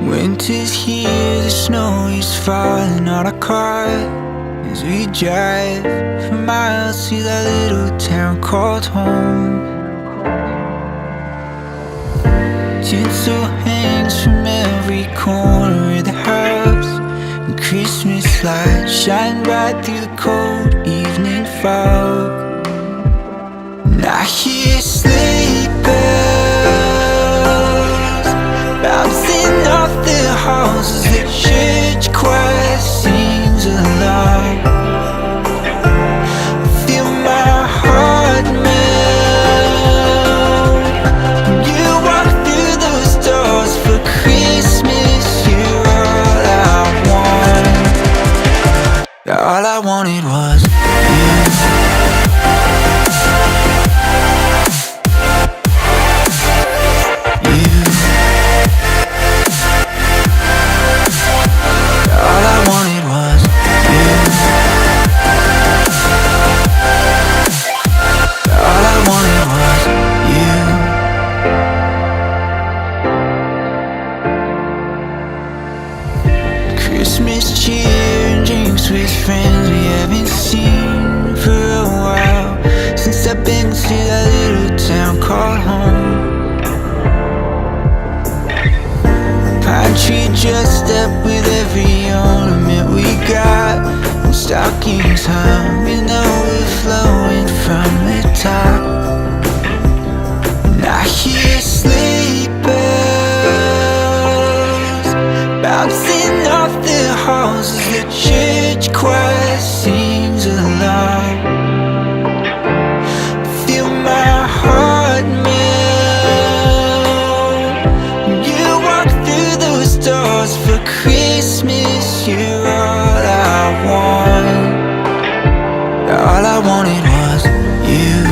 Winter's here, the snow is falling on our car as we drive for miles to that little town called home. Tinsel hangs from every corner of the house, and Christmas lights shine bright through the cold evening fog. And I hear sleigh bells bouncing off the halls as the church choir sings along. I feel my heart melt when you walk through those doors for Christmas. You're all I want. All I wanted was you. Christmas cheer and drinks with friends we haven't seen for a while, since I've been to that little town called home. Pine tree dressed up with every ornament we got, and stockings hung and overflowing from the top. And I hear sleigh bells bouncing off the halls as the church choir sings along. Feel my heart melt when you walk through those doors for Christmas. You're all I want. All I wanted was you.